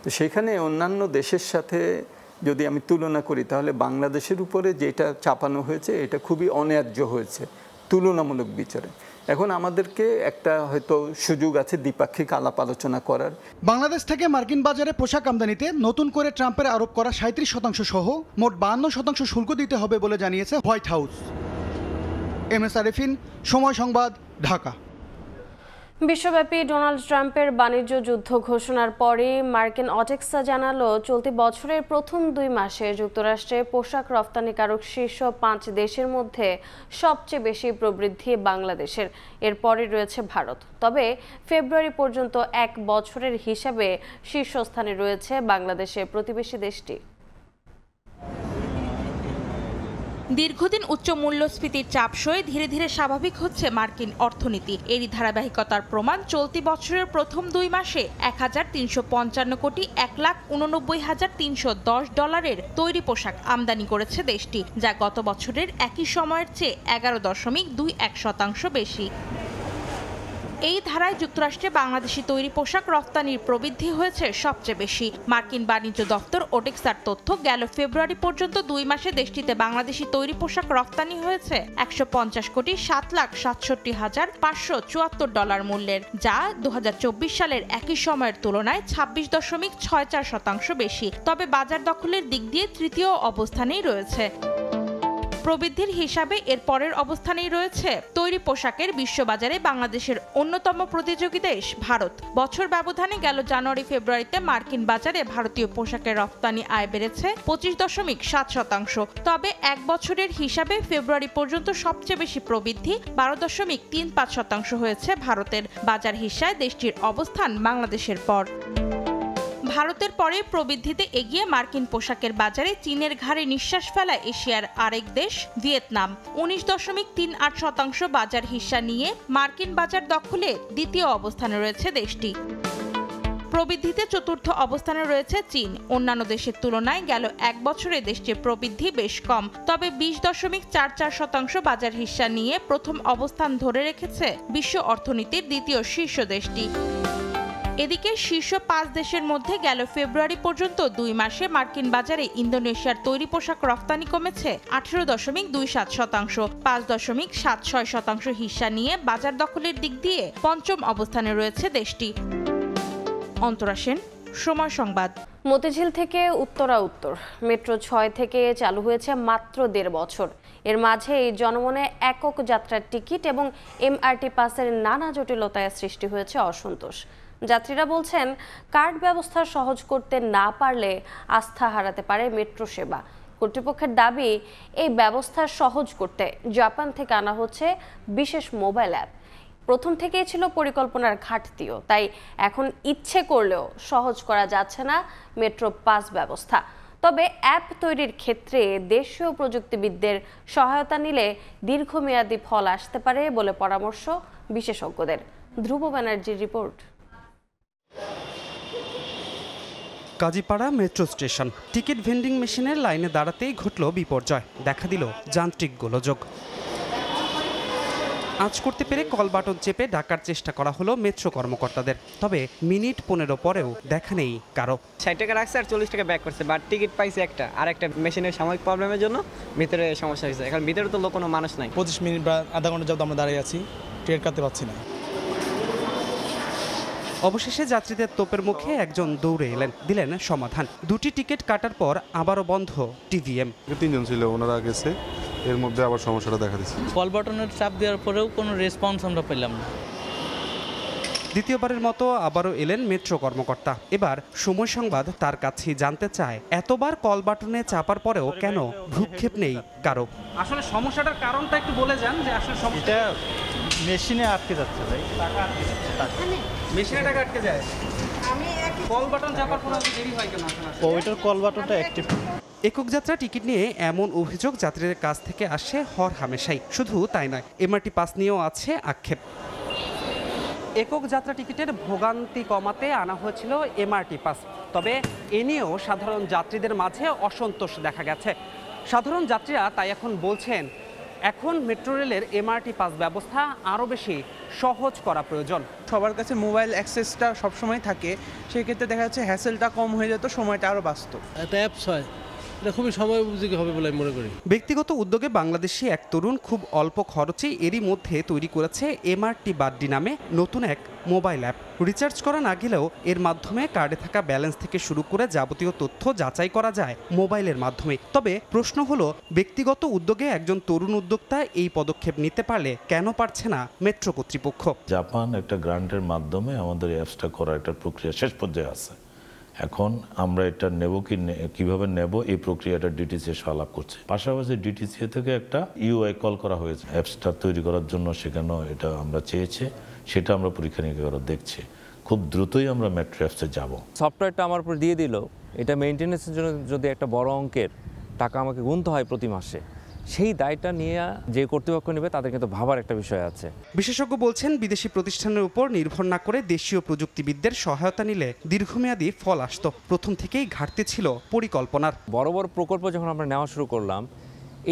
তো সেখানে অন্যান্য দেশের সাথে যদি আমি তুলনা করি তাহলে বাংলাদেশের উপরে যেটা চাপানো হয়েছে এটা খুবই অন্যায্য হয়েছে তুলনামূলক বিচারে। এখন আমাদেরকে একটা হয়তো সুযোগ আছে দ্বিপাক্ষিক আলাপ আলোচনা করার।
বাংলাদেশ থেকে মার্কিন বাজারে পোশাক আমদানিতে নতুন করে ট্রাম্পের আরোপ করা 37% সহ মোট 52% শুল্ক দিতে হবে বলে জানিয়েছে হোয়াইট হাউস। MS আরিফিন, সময় সংবাদ, ঢাকা।
বিশ্বব্যাপী ডোনাল্ড ট্রাম্পের বাণিজ্য যুদ্ধ ঘোষণার পরে মার্কিন অটেক্সা জানালো চলতি বছরের প্রথম 2 মাসে যুক্তরাষ্ট্রে পোশাক রপ্তানিকারক শীর্ষ 5 দেশের মধ্যে সবচেয়ে বেশি প্রবৃদ্ধি বাংলাদেশের, এরপরে রয়েছে ভারত। তবে ফেব্রুয়ারি পর্যন্ত 1 বছরের হিসাবে শীর্ষস্থানে রয়েছে বাংলাদেশের প্রতিবেশী দেশটি।
দীর্ঘদিন উচ্চ মূল্যস্ফীতির চাপ সয়ে ধীরে ধীরে স্বাভাবিক হচ্ছে মার্কিন অর্থনীতি। এরই ধারাবাহিকতার প্রমাণ চলতি বছরের প্রথম 2 মাসে 1355 কোটি 1,89,310 ডলারের তৈরি পোশাক আমদানি করেছে দেশটি, যা গত বছরের একই সময়ের চেয়ে 11.21% বেশি। এই ধারায় যুক্তরাষ্ট্রে বাংলাদেশি তৈরি পোশাক রপ্তানির প্রবৃদ্ধি হয়েছে সবচেয়ে বেশি। মার্কিন বাণিজ্য দপ্তর ওটেক্সার তথ্য, গেল ফেব্রুয়ারি পর্যন্ত 2 মাসে দেশটিতে বাংলাদেশি তৈরি পোশাক রপ্তানি হয়েছে 150 কোটি 7,67,574 ডলার মূল্যের, যা 2024 সালের একই সময়ের তুলনায় 26.64% বেশি। তবে বাজার দখলের দিক দিয়ে তৃতীয় অবস্থানেই রয়েছে। প্রবৃদ্ধির হিসাবে এর পরের অবস্থানেই রয়েছে তৈরি পোশাকের বিশ্ববাজারে বাংলাদেশের অন্যতম প্রতিযোগী দেশ ভারত। বছর ব্যবধানে গেল জানুয়ারি ফেব্রুয়ারিতে মার্কিন বাজারে ভারতীয় পোশাকের রপ্তানি আয় বেড়েছে 25.7%। তবে 1 বছরের হিসাবে ফেব্রুয়ারি পর্যন্ত সবচেয়ে বেশি প্রবৃদ্ধি 12.35% হয়েছে ভারতের। বাজার হিসায় দেশটির অবস্থান বাংলাদেশের পর। ভারতের পরে প্রবৃদ্ধিতে এগিয়ে মার্কিন পোশাকের বাজারে চীনের ঘাড়ে নিঃশ্বাস ফেলা এশিয়ার আরেক দেশ ভিয়েতনাম। 19.38% বাজার হিস্সা নিয়ে মার্কিন বাজার দখলে দ্বিতীয় অবস্থানে রয়েছে দেশটি। প্রবৃদ্ধিতে চতুর্থ অবস্থানে রয়েছে চীন। অন্যান্য দেশের তুলনায় গেল 1 বছরে দেশটির প্রবৃদ্ধি বেশ কম, তবে 20.44% বাজার হিস্সা নিয়ে প্রথম অবস্থান ধরে রেখেছে বিশ্ব অর্থনীতির দ্বিতীয় শীর্ষ দেশটি। এদিকে শীর্ষ 5 দেশের মধ্যে গেল ফেব্রুয়ারি পর্যন্ত 2 মাসে মার্কিন বাজারে ইন্দোনেশিয়ার তৈরি পোশাক রপ্তানি কমেছে 18.27%। 5.76% হিস্সা নিয়ে বাজার দখলের দিক দিয়ে পঞ্চম অবস্থানে রয়েছে দেশটি। অন্তরা সেন, সময় সংবাদ।
মতিঝিল থেকে উত্তরা উত্তর মেট্রো 6 থেকে চালু হয়েছে মাত্র 1.5 বছর। এর মাঝে এই জনমনে একক যাত্রার টিকিট এবং MRT পাসের নানা জটিলতায় সৃষ্টি হয়েছে অসন্তোষ। যাত্রীরা বলছেন কার্ড ব্যবস্থা সহজ করতে না পারলে আস্থা হারাতে পারে মেট্রো সেবা। কর্তৃপক্ষের দাবি, এই ব্যবস্থা সহজ করতে জাপান থেকে আনা হচ্ছে বিশেষ মোবাইল অ্যাপ। প্রথম থেকেই ছিল পরিকল্পনার ঘাটতিও, তাই এখন ইচ্ছে করলেও সহজ করা যাচ্ছে না মেট্রো পাস ব্যবস্থা। তবে অ্যাপ তৈরির ক্ষেত্রে দেশীয় প্রযুক্তিবিদদের সহায়তা নিলে দীর্ঘমেয়াদী ফল আসতে পারে বলে পরামর্শ বিশেষজ্ঞদের। ধ্রুব ব্যানার্জির report.
Kazipara metro station. Ticket vending মেশিনের লাইনে দাঁড়াতেই ঘটল বিপর্যয়, দেখা দিল যান্ত্রিক গোলযোগ। আঁচ করতে পেরে কল বাটন চেপে ডাকার চেষ্টা করা হলো মেট্রো কর্মকর্তাদের, তবে মিনিট 15 পরেও দেখা নেই কারো।
60 টাকা রাখছে আর 40 টাকা ব্যাক করছে, বাট টিকিট পাইছে একটা, আর একটা মেশিনের সাময়িক প্রবলেমের জন্য ভিতরে সমস্যা হয়েছে। এখন ভিতরে তো কোনো মানুষ নাই।
25 মিনিট বা আধা ঘন্টা যাবত আমরা দাঁড়িয়ে আছি, টিকিট কাটতে পারছি না।
অবশেষে যাত্রীদের তোপের মুখে একজন দৌড়ে এলেন, দিলেন সমাধান। দুটি টিকিট কাটার পর আবারও বন্ধ টিভিএম।
3 জন ছিল, ওনারা গেছে, এর মধ্যে আবার সমস্যাটা দেখা দিচ্ছে।
কল বাটনের চাপ দেওয়ার পরেও কোনো রেসপন্স আমরা পেলাম না।
দ্বিতীয়বারের মতো আবারও এলেন মেট্রো কর্মকর্তা। এবার সময় সংবাদ তার কাছেই জানতে চায়, এতবার কল বাটনে চাপার পরেও কেন ভ্রুক্ষেপ নেই কারো। আসলে সমস্যাটার কারণটা একটু বলে যান যে আসলে সমস্যা
মেশিনে আটকে যাচ্ছে ভাই, টাকা আটকে যাচ্ছে।
মেশিনে টাকা আটকে যায়, আমি কল বাটন চাপার পর দেরি হয় কেন?
ওইটার কল বাটনটা অ্যাক্টিভ।
একক যাত্রা টিকিট নিয়ে এমন অভিযোগ যাত্রীদের কাছ থেকে আসে হর হামেশাই। শুধু তাই নয়, এমআরটি পাস নিয়েও আছে আক্ষেপ। একক যাত্রা টিকিটের ভোগান্তি কমাতে আনা হয়েছিল এমআরটি পাস, তবে এ নিয়েও সাধারণ যাত্রীদের মাঝে অসন্তোষ দেখা গেছে। সাধারণ যাত্রীরা তাই এখন বলছেন, এখন মেট্রো রেলের এমআরটি পাস ব্যবস্থা আরও বেশি সহজ করা প্রয়োজন।
সবার কাছে মোবাইল অ্যাক্সেসটা সবসময় থাকে, সেক্ষেত্রে দেখা যাচ্ছে হ্যাসেলটা কম হয়ে যেত, সময়টা আরও বাঁচত।
একটা অ্যাপস হয়, এটা খুবই সময় উপযোগী হবে বলে আমি মনে করি।
ব্যক্তিগত উদ্যোগে বাংলাদেশি এক তরুণ খুব অল্প খরচে এরই মধ্যে তৈরি করেছে এমআরটি বাড্ডি নামে নতুন এক মোবাইল অ্যাপ। রিচার্জ করা না গেলেও এর মাধ্যমে কার্ডে থাকা ব্যালেন্স থেকে শুরু করে যাবতীয় তথ্য যাচাই করা যায় মোবাইলের মাধ্যমে। তবে প্রশ্ন হলো, ব্যক্তিগত উদ্যোগে একজন তরুণ উদ্যোক্তা এই পদক্ষেপ নিতে পারলে কেন পারছে না মেট্রো কর্তৃপক্ষ?
জাপান একটা গ্রান্টের মাধ্যমে আমাদের অ্যাপসটা করার একটা প্রক্রিয়া শেষ পর্যায়ে আছে। এখন আমরা এটা নেব কিভাবে নেব, এই প্রক্রিয়াটা ডিটিসি এসে আলাপ করছে। পাশাপাশি ডিটিসি থেকে একটা ইউআই কল করা হয়েছে অ্যাপসটা তৈরি করার জন্য, সেখানেও এটা আমরা চেয়েছি, সেটা আমরা পরীক্ষা নিরীক্ষা করে দেখছি। খুব দ্রুতই আমরা মেট্রো অ্যাপসে যাব।
সফটওয়্যারটা আমার উপর দিয়ে দিল, এটা মেইনটেনেন্সের জন্য যদি একটা বড় অঙ্কের টাকা আমাকে গুনতে হয় প্রতি মাসে, সেই দায়টা নিয়ে যে কর্তৃপক্ষ নেবে তাদের কিন্তু ভাবার একটা বিষয় আছে।
বিশেষজ্ঞ বলছেন, বিদেশি প্রতিষ্ঠানের উপর নির্ভর না করে দেশীয় প্রযুক্তিবিদদের সহায়তা নিলে দীর্ঘমেয়াদী ফল আসত। প্রথম থেকেই ঘাটতি ছিল পরিকল্পনার।
বড় বড় প্রকল্প যখন আমরা নেওয়া শুরু করলাম,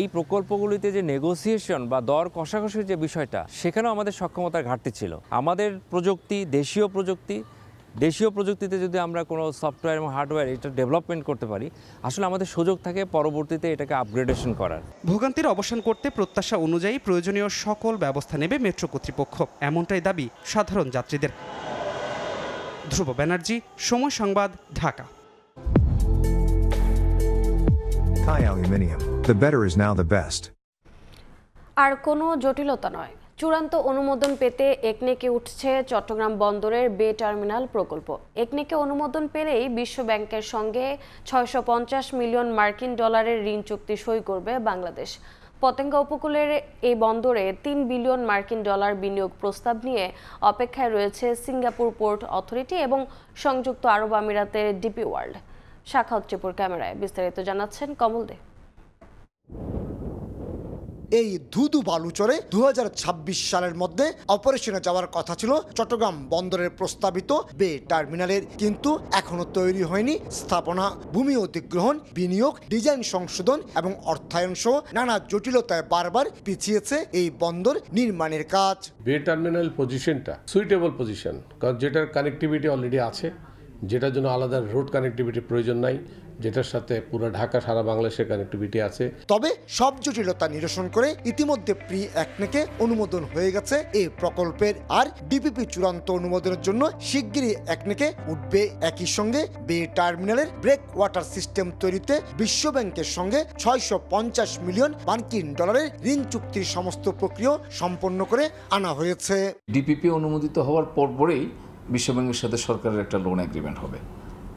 এই প্রকল্পগুলিতে যে নেগোসিয়েশন বা দর কষাকষির যে বিষয়টা, সেখানেও আমাদের সক্ষমতার ঘাটতি ছিল। আমাদের প্রযুক্তি দেশীয় প্রযুক্তিতে যদি আমরা কোনো সফটওয়্যার এবং হার্ডওয়্যার এটা ডেভেলপমেন্ট করতে পারি, আসলে আমাদের সুযোগ থাকে পরবর্তীতে এটাকে আপগ্রেডেশন করার।
ভোগান্তির অবসান করতে প্রত্যাশা অনুযায়ী প্রয়োজনীয় সকল ব্যবস্থা নেবে মেট্রো কর্তৃপক্ষ, এমনটাই দাবি সাধারণ যাত্রীদের। ধ্রুব ব্যানার্জি, সময় সংবাদ, Dhaka.
Thai Aluminium. The better is now the best.
আর কোনো জটিলতা নয়, চূড়ান্ত অনুমোদন পেতে একনেকে উঠছে চট্টগ্রাম বন্দরের বে টার্মিনাল প্রকল্প। একনেকে অনুমোদন পেলেই বিশ্ব ব্যাংকের সঙ্গে 650 মিলিয়ন মার্কিন ডলারের ঋণ চুক্তি সই করবে বাংলাদেশ। পতেঙ্গা উপকূলের এই বন্দরে 3 বিলিয়ন মার্কিন ডলার বিনিয়োগ প্রস্তাব নিয়ে অপেক্ষায় রয়েছে সিঙ্গাপুর পোর্ট অথরিটি এবং সংযুক্ত আরব আমিরাতের ডিপি ওয়ার্ল্ড। শাখাউত টিপুর ক্যামেরায় বিস্তারিত জানাচ্ছেন কমল দে।
এই ধুধু বালুচরে 2026 সালের মধ্যে অপারেশনে যাওয়ার কথা ছিল চট্টগ্রাম বন্দরের প্রস্তাবিত বে টার্মিনালের, কিন্তু এখনো তৈরি হয়নি স্থাপনা, ভূমি অধিগ্রহণ, বিনিয়োগ, ডিজাইন সংশোধন এবং অর্থায়ন সহ নানা জটিলতায় বারবার পিছিয়েছে এই বন্দর নির্মাণের কাজ।
বে টার্মিনাল পজিশনটা সুইটেবল পজিশন, কারণ যেটার কানেক্টিভিটি অলরেডি আছে, যেটার জন্য আলাদা রোড কানেক্টিভিটি প্রয়োজন নাই, যেটার সাথে পুরো ঢাকা সারা বাংলাদেশের কানেক্টিভিটি আছে।
তবে সব জটিলতা নিরসন করে ইতিমধ্যে প্রি একনেকে অনুমোদন হয়ে গেছে এই প্রকল্পের, আর ডিপিপি চূড়ান্ত অনুমোদনের জন্য শিগগিরই একনেকে উঠবে। একই সঙ্গে বে টার্মিনালের ব্রেক ওয়াটার সিস্টেম তৈরিতে বিশ্ব ব্যাংকের সঙ্গে 650 মিলিয়ন মার্কিন ডলারের ঋণ চুক্তির সমস্ত প্রক্রিয়া সম্পন্ন করে আনা হয়েছে।
ডিপিপি অনুমোদিত হওয়ার পরপরেই বিশ্বব্যাংকের সাথে সরকারের একটা লোন এগ্রিমেন্ট হবে,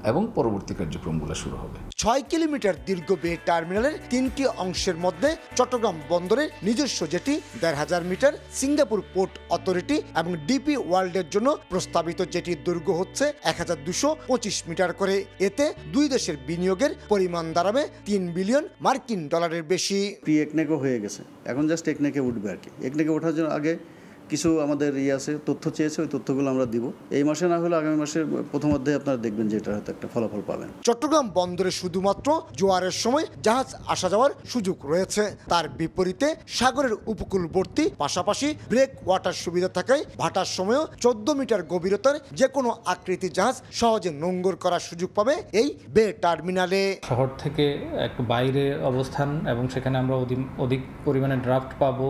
এবং পরবর্তী কার্যক্রমগুলো শুরু হবে।
6 কিলোমিটার দীর্ঘ বে টার্মিনালের 3টি অংশের মধ্যে চট্টগ্রাম বন্দরের নিজস্ব জেটি 1500 মিটার, সিঙ্গাপুর পোর্ট অথরিটি এবং ডিপি ওয়ার্ল্ডের জন্য প্রস্তাবিত জেটির দৈর্ঘ্য হচ্ছে 1225 মিটার করে। এতে দুই দেশের বিনিয়োগের পরিমাণ দাঁড়াবে $3 বিলিয়ন মার্কিন ডলারের বেশি।
প্রি একনেকও হয়ে গেছে, এখন জাস্ট একনেকে উঠবে আর কি। একনেকে ওঠার জন্য আগে কিছু আমাদের আছে, তথ্য চেয়েছে, ওই তথ্যগুলো আমরা দিব। এই মাসে না হলে আগামী মাসের প্রথম অধ্যায়ে আপনারা দেখবেন যে এটা হয়তো একটা ফলাফল পাবেন।
চট্টগ্রাম বন্দরে শুধুমাত্র জোয়ারের সময় জাহাজ আসা যাওয়ার সুযোগ রয়েছে। তার বিপরীতে সাগরের উপকূলবর্তী পাশাপাশি ব্রেক ওয়াটার সুবিধা থাকায় ভাটার সময়ও 14 মিটার গভীরতার যে কোনো আকৃতির জাহাজ সহজে নোঙ্গর করার সুযোগ পাবে এই বে টার্মিনালে।
শহর থেকে একটু বাইরে অবস্থান এবং সেখানে আমরা অধিক পরিমাণে ড্রাফট পাবো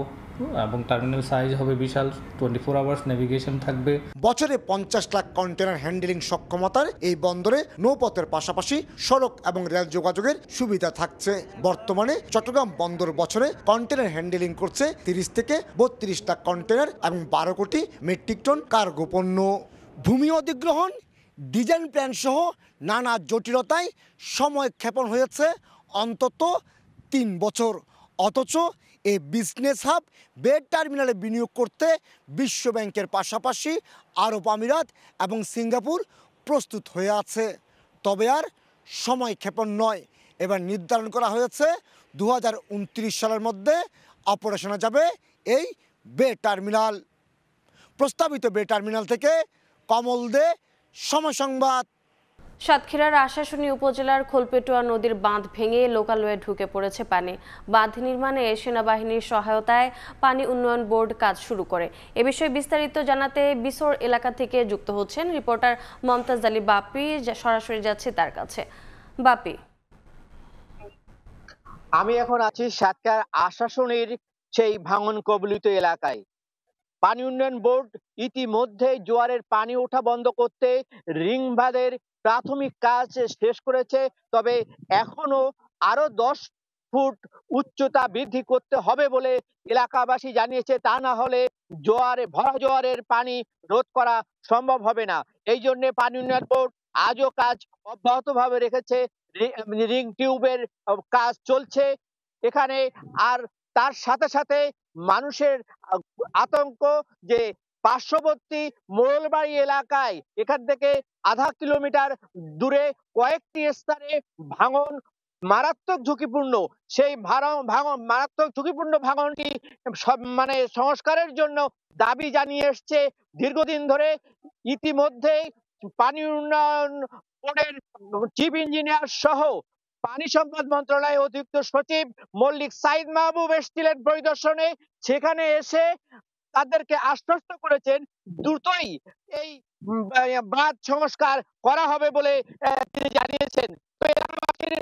এবং টার্মিনাল সাইজ হবে বিশাল, 24 আওয়ার্স নেভিগেশন থাকবে।
বছরে 50 লাখ কন্টেনার হ্যান্ডেলিং সক্ষমতার এই বন্দরে নৌপথের পাশাপাশি সড়ক এবং রেল যোগাযোগের সুবিধা থাকছে। বর্তমানে চট্টগ্রাম বন্দর বছরে কন্টেনার হ্যান্ডেলিং করছে 30 থেকে 32 লাখ কন্টেনার এবং 12 কোটি মেট্রিক টন কার্গো পণ্য। ভূমি অধিগ্রহণ, ডিজাইন প্ল্যান সহ নানা জটিলতায় সময় ক্ষেপণ হয়েছে অন্তত 3 বছর। অথচ এই বিজনেস হাব বে টার্মিনালে বিনিয়োগ করতে বিশ্ব ব্যাংকের পাশাপাশি আরব আমিরাত এবং সিঙ্গাপুর প্রস্তুত হয়ে আছে। তবে আর সময় ক্ষেপণ নয়, এবার নির্ধারণ করা হয়েছে 2029 সালের মধ্যে অপারেশনে যাবে এই বে টার্মিনাল। প্রস্তাবিত বে টার্মিনাল থেকে কমল দে, সময় সংবাদ।
সাতক্ষীরার আশাশুনি উপজেলার খোলপেটুয়া নদীর বাঁধ ভেঙে লোকালয়ে ঢুকে পড়েছে পানি। বাঁধ নির্মাণে সেনাবাহিনীর সহায়তায় পানি উন্নয়ন বোর্ড কাজ শুরু করে। এ বিষয়ে বিস্তারিত জানাতে বিসর এলাকা থেকে যুক্ত হচ্ছেন রিপোর্টার মমতাজ আলী বাপি। সরাসরি যাচ্ছে তার কাছে। বাপি,
আমি এখন আছি সাতক্ষীরার আশাশুনির সেই ভাঙন কবলিত এলাকায়। পানি উন্নয়ন বোর্ড ইতিমধ্যে জোয়ারের পানি ওঠা বন্ধ করতে রিং বাঁধের প্রাথমিক কাজ শেষ করেছে। তবে এখনো আরো 10 ফুট উচ্চতা বৃদ্ধি করতে হবে বলে এলাকাবাসী জানিয়েছে। তা না হলে ভরা জোয়ারের পানি রোধ করা সম্ভব হবে না। এই জন্য পানি উন্নয়ন বোর্ড আজও কাজ অব্যাহতভাবে রেখেছে। রিং টিউবের কাজ চলছে এখানে। আর তার সাথে সাথে মানুষের আতঙ্ক যে পার্শ্ববর্তী মোড়লবাড়ি এলাকায় এখান থেকে আধা কিলোমিটার দূরে কয়েকটি স্থানে ভাঙন মারাত্মক ঝুঁকিপূর্ণ। সেই মারাত্মক ঝুঁকিপূর্ণ ভাঙনটি সংস্কারের জন্য দাবি জানিয়ে এসছে দীর্ঘদিন ধরে। ইতিমধ্যে পানি উন্নয়ন বোর্ডের চিফ ইঞ্জিনিয়ার সহ পানি সম্পদ মন্ত্রণালয়ের অতিরিক্ত সচিব মল্লিক সাইদ মাহবুব এসেছিলেন পরিদর্শনে। সেখানে এসে তাদেরকে আশ্বস্ত করেছেন দ্রুতই এই বাঁধ সংস্কার করা হবে বলে তিনি জানিয়েছেন। তো এলাকাবাসীর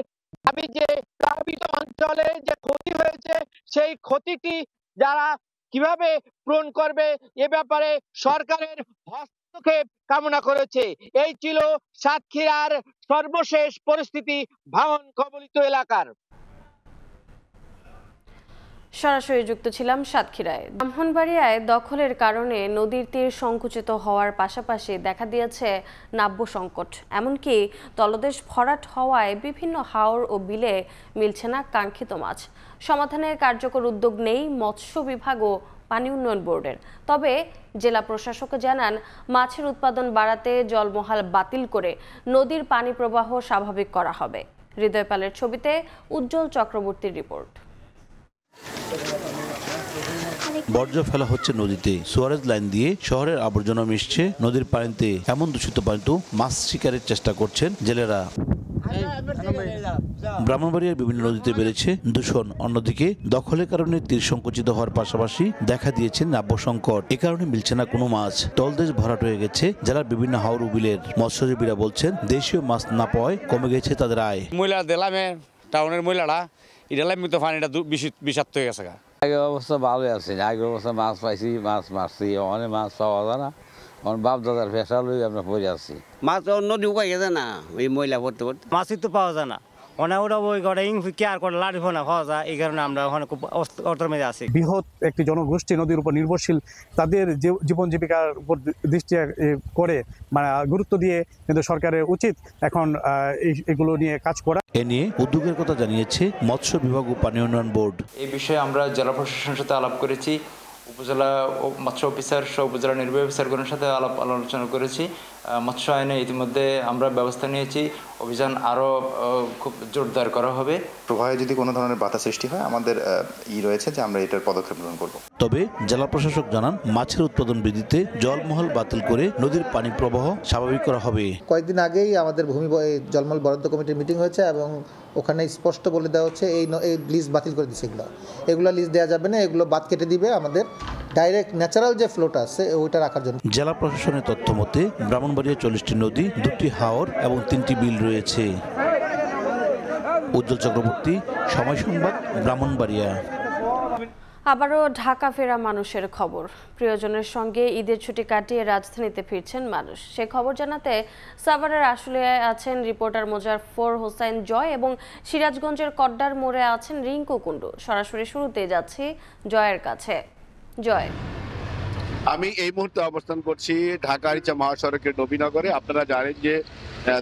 দাবি যে প্লাবিত অঞ্চলে যে ক্ষতি হয়েছে সেই ক্ষতিটি যারা কিভাবে পূরণ করবে এ ব্যাপারে সরকারের হস্তক্ষেপ কামনা করেছে। এই ছিল সাতক্ষীরার সর্বশেষ পরিস্থিতি ভাঙন কবলিত এলাকার।
সরাসরি যুক্ত ছিলাম সাতক্ষীরায়। ব্রাহ্মণবাড়িয়ায় দখলের কারণে নদীর তীর সংকুচিত হওয়ার পাশাপাশি দেখা দিয়েছে নাব্য সংকট। এমনকি তলদেশ ভরাট হওয়ায় বিভিন্ন হাওর ও বিলে মিলছে না কাঙ্ক্ষিত মাছ। সমাধানে কার্যকর উদ্যোগ নেই মৎস্য বিভাগ ও পানি উন্নয়ন বোর্ডের। তবে জেলা প্রশাসক জানান মাছের উৎপাদন বাড়াতে জলমহাল বাতিল করে নদীর পানি প্রবাহ স্বাভাবিক করা হবে। হৃদয় পালের ছবিতে উজ্জ্বল চক্রবর্তীর রিপোর্ট।
বর্জ্য ফেলা হচ্ছে নদীতে। সুয়ারেজ লাইন দিয়ে শহরের আবর্জনা মিশছে নদীর পানিতে। এমন দূষিত পানিতে মাছ শিকারের চেষ্টা করছেন জেলেরা। ব্রাহ্মণবাড়িয়ার বিভিন্ন নদীতে বেড়েছে দূষণ। অন্যদিকে দখলের কারণে তীর সংকুচিত হওয়ার পাশাপাশি দেখা দিয়েছে নাব্য সংকট। এ কারণে মিলছে না কোনো মাছ। তলদেশ ভরাট হয়ে গেছে জেলার বিভিন্ন হাওর বিলের। মৎস্যজীবীরা বলছেন দেশীয় মাছ না পাওয়ায় কমে গেছে তাদের আয়।
ময়লা দিলামে টাউনের ময়লাটা এটা তো পানিটা বিষাক্ত হয়ে গেছে।
আগের অবস্থা ভালোই আছে, আগের অবস্থা মাছ পাইছি, মাছ মারছি, অনেক মাছ পাওয়া যায় না। বাপ দাদার ফেসা লই আমরা পড়ে আছি।
মাছ নদী উপায় গেছে না, ওই ময়লা ভরতে ভরতে
মাছই তো পাওয়া যায় না।
ওরা ওই করে কেয়ার করে লাড়ি ফোনা খাওয়া যায়, এই কারণে আমরা ওখানে খুব অর্থের মধ্যে আছি।
বৃহৎ একটি জনগোষ্ঠী নদীর উপর নির্ভরশীল, তাদের জীবন জীবিকার উপর দৃষ্টি করে মানে গুরুত্ব দিয়ে কিন্তু সরকারের উচিত এখন এগুলো নিয়ে কাজ করা।
এ নিয়ে উদ্যোগের কথা জানিয়েছে মৎস্য বিভাগ ও পানি উন্নয়ন বোর্ড।
এই বিষয়ে আমরা জেলা প্রশাসনের সাথে আলাপ করেছি, উপজেলা মৎস্য অফিসার সহ উপজেলা নির্বাহী অফিসারগণের সাথে আলোচনা করেছি। মৎস্য আইনে ইতিমধ্যে আমরা ব্যবস্থা নিয়েছি, অভিযান আরও খুব জোরদার করা হবে।
প্রবাহে যদি কোনো ধরনের বাধা সৃষ্টি হয় আমাদের রয়েছে যে আমরা এটার পদক্ষেপ গ্রহণ করব।
তবে জেলা প্রশাসক জানান মাছের উৎপাদন বৃদ্ধিতে জলমহল বাতিল করে নদীর পানি প্রবাহ স্বাভাবিক করা হবে।
কয়েকদিন আগেই আমাদের জলমহল বরাদ্দ কমিটির মিটিং হয়েছে এবং ওখানে স্পষ্ট বলে দেওয়া হচ্ছে এই লিজ বাতিল করে দিচ্ছে, এগুলো লিজ দেওয়া যাবে না, এগুলো বাদ কেটে দিবে, আমাদের ডাইরেক্ট ন্যাচারাল যে ফ্লোটা আছে ওইটা রাখার জন্য।
জেলা প্রশাসনের তথ্য মতে ব্রাহ্মণবাড়িয়া 40টি নদী, 2টি হাওর এবং 3টি বিল রয়েছে। উজ্জ্বল চক্রবর্তী, সময় সংবাদ, ব্রাহ্মণবাড়িয়া।
আবারও ঢাকা ফেরা মানুষের খবর। প্রিয়জনের সঙ্গে ঈদের ছুটি কাটিয়ে রাজধানীতে ফিরছেন মানুষ। সে খবর জানাতে সাভারের আশুলিয়ায় আছেন রিপোর্টার মোজাফফর হোসেন জয় এবং সিরাজগঞ্জের কড্ডার মোড়ে আছেন রিঙ্কু কুণ্ডু। সরাসরি শুরুতে যাচ্ছি জয়ের কাছে। জয়,
আমি এই মুহূর্তে অবস্থান করছি ঢাকা আরিচা মহাসড়কের নবীনগরে। আপনারা জানেন যে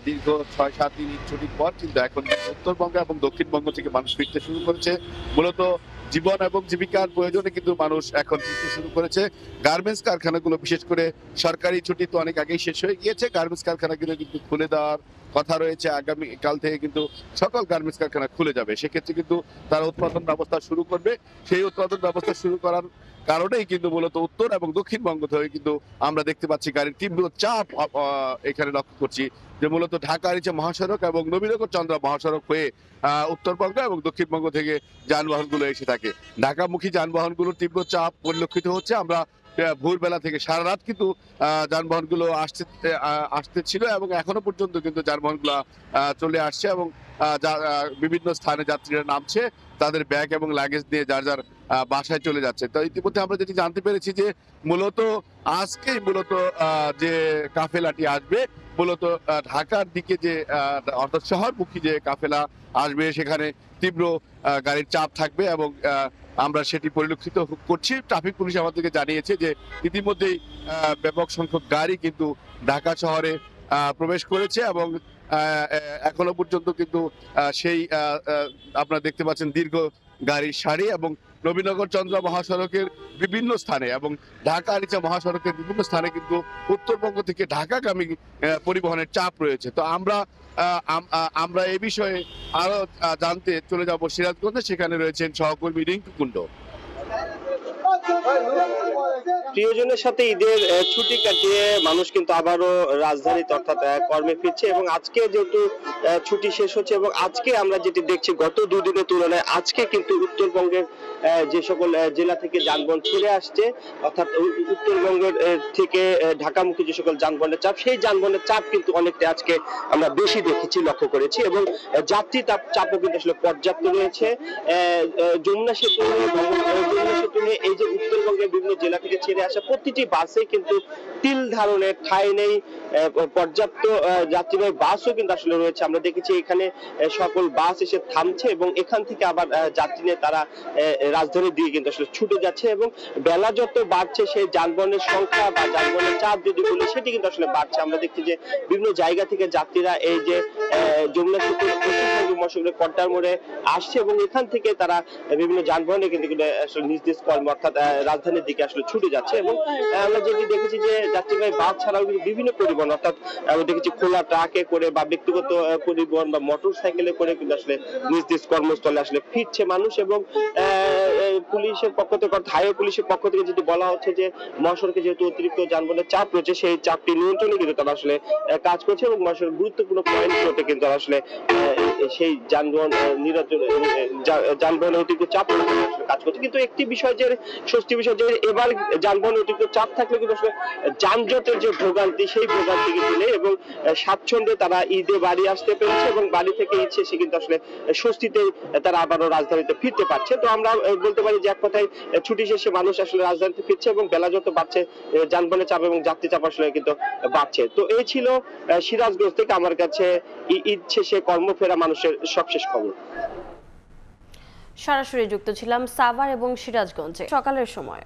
দীর্ঘ 6-7 দিন ছুটির পর কিন্তু এখন উত্তরবঙ্গ এবং দক্ষিণবঙ্গ থেকে মানুষ ফিরতে শুরু করেছে। মূলত জীবন এবং জীবিকার প্রয়োজনে কিন্তু মানুষ এখন ফিরতে শুরু করেছে। গার্মেন্টস কারখানাগুলো বিশেষ করে সরকারি ছুটি তো অনেক আগেই শেষ হয়ে গিয়েছে, গার্মেন্টস কারখানাগুলো কিন্তু খুলে দেওয়ার কথা রয়েছে। আগামী কাল থেকে কিন্তু সকল গার্মেন্টস কারখানা খুলে যাবে, সেক্ষেত্রে কিন্তু তারা উৎপাদন ব্যবস্থা শুরু করবে। সেই উৎপাদন ব্যবস্থা শুরু করার কারণেই কিন্তু মূলত উত্তর এবং দক্ষিণবঙ্গ থেকে কিন্তু আমরা দেখতে পাচ্ছি গাড়ির তীব্র চাপ এখানে লক্ষ্য করছি, যে মূলত ঢাকা আরিচা মহাসড়ক এবং নবীনগর চন্দ্রা মহাসড়ক হয়ে উত্তরবঙ্গ এবং দক্ষিণবঙ্গ থেকে যানবাহনগুলো এসে থাকে। ঢাকামুখী যানবাহনগুলোর তীব্র চাপ পরিলক্ষিত হচ্ছে। আমরা ভোরবেলা থেকে সারা রাত কিন্তু যানবাহনগুলো আসতে ছিল এবং এখনো পর্যন্ত কিন্তু যানবাহনগুলো চলে আসছে এবং বিভিন্ন স্থানে যাত্রীরা নামছে, তাদের ব্যাগ এবং লাগেজ নিয়ে যার যার বাসায় চলে যাচ্ছে। তো ইতিমধ্যে আমরা যেটি জানতে পেরেছি যে মূলত আজকেই মূলত যে কাফেলাটি আসবে মূলত ঢাকার দিকে যে অর্থাৎ শহরমুখী যে কাফেলা আসবে সেখানে তীব্র গাড়ির চাপ থাকবে এবং আমরা সেটি পরিলক্ষিত করছি। ট্রাফিক পুলিশ আমাদেরকে জানিয়েছে যে ইতিমধ্যেই ব্যাপক সংখ্যক গাড়ি কিন্তু ঢাকা শহরে প্রবেশ করেছে এবং এখনো পর্যন্ত কিন্তু সেই আপনারা দেখতে পাচ্ছেন দীর্ঘ গাড়ির সারি এবং নবীনগর চন্দ্রা মহাসড়কের বিভিন্ন স্থানে এবং ঢাকা আরিচা মহাসড়কের বিভিন্ন স্থানে কিন্তু উত্তরবঙ্গ থেকে ঢাকাগামী পরিবহনের চাপ রয়েছে। তো আমরা এই বিষয়ে আরো জানতে চলে যাব সিরাজগঞ্জে, সেখানে রয়েছেন সহকর্মী রিঙ্কু কুণ্ডু।
প্রিয়জনের সাথে ঈদের ছুটি কাটিয়ে মানুষ কিন্তু আবারও রাজধানীতে অর্থাৎ কর্মে ফিরছে এবং আজকে যেহেতু ছুটি শেষ হচ্ছে এবং আজকে আমরা যেটি দেখছি গত 2 দিনের তুলনায় আজকে কিন্তু উত্তরবঙ্গের যে সকল জেলা থেকে যানবাহন ফিরে আসছে, অর্থাৎ উত্তরবঙ্গের থেকে ঢাকামুখী যে সকল যানবাহনের চাপ, সেই যানবাহনের চাপ কিন্তু অনেকটা আজকে আমরা বেশি দেখেছি, লক্ষ্য করেছি এবং যাত্রী চাপও কিন্তু আসলে পর্যাপ্ত রয়েছে। যমুনা সেতু নিয়ে এই যে উত্তরবঙ্গের বিভিন্ন জেলা থেকে ছেড়ে আসা প্রতিটি বাসে কিন্তু তিল ধারণের ঠাঁই নেই, পর্যাপ্ত যাত্রীবাহী বাসও কিন্তু আসলে রয়েছে। আমরা দেখেছি এখানে সকল বাস এসে থামছে এবং এখান থেকে আবার যাত্রী নিয়ে তারা রাজধানীর দিকে কিন্তু আসলে ছুটে যাচ্ছে এবং বেলা যত বাড়ছে সেই যানবাহনের সংখ্যা বা যানবাহনের চাপ যদি বলি সেটি কিন্তু আসলে বাড়ছে। আমরা দেখছি যে বিভিন্ন জায়গা থেকে যাত্রীরা এই যে যমুনা সেতু মহাসড়কের কড্ডার মোড়ে আসছে এবং এখান থেকে তারা বিভিন্ন যানবাহনে কিন্তু আসলে নিজ নিজ কর্ম অর্থাৎ রাজধানীর দিকে আসলে ছুটে যাচ্ছে এবং আমরা যেটি দেখেছি যে যাত্রীবাহী বাস ছাড়াও কিন্তু বিভিন্ন পরিবহন অর্থাৎ আমরা দেখেছি খোলা ট্রাকে করে বা ব্যক্তিগত পরিবহন বা মোটর সাইকেলে করে কিন্তু আসলে নিজ নিজ কর্মস্থলে আসলে ফিরছে মানুষ এবং পুলিশের পক্ষ থেকে হাইওয়ে পুলিশের পক্ষ থেকে যেটি বলা হচ্ছে যে মহাসড়কে যেহেতু অতিরিক্ত যানবাহনের চাপ রয়েছে সেই চাপটি নিয়ন্ত্রণে কিন্তু তারা আসলে কাজ করছে এবং মহাসড়কের গুরুত্বপূর্ণ পয়েন্টগুলোতে কিন্তু আসলে সেই যানবাহনের অতিরিক্ত চাপ কাজ করছে। কিন্তু একটি বিষয় যে স্বস্তি বিষয় যে এবার যানবাহনের অতিরিক্ত চাপ থাকলে কিন্তু আসলে যানজটের যে ভোগান্তি সেই ভোগান্তি কিন্তু নেই এবং স্বাচ্ছন্দ্যে তারা ঈদে বাড়ি আসতে পেরেছে এবং বাড়ি থেকে ঈদ শেষে কিন্তু আসলে স্বস্তিতে তারা আবারও রাজধানীতে ফিরতে পারছে। তো আমরা বলতে পারি যে এক কথায় ছুটি শেষে মানুষ আসলে রাজধানীতে ফিরছে এবং বেলা যত বাড়ছে যানবাহনের চাপ এবং যাত্রী চাপ আসলে কিন্তু বাড়ছে। তো এই ছিল সিরাজগঞ্জ থেকে আমার কাছে ঈদ শেষে কর্মফেরা মানুষের সবশেষ খবর।
সরাসরি যুক্ত ছিলাম সাভার এবং সিরাজগঞ্জে। সকালের সময়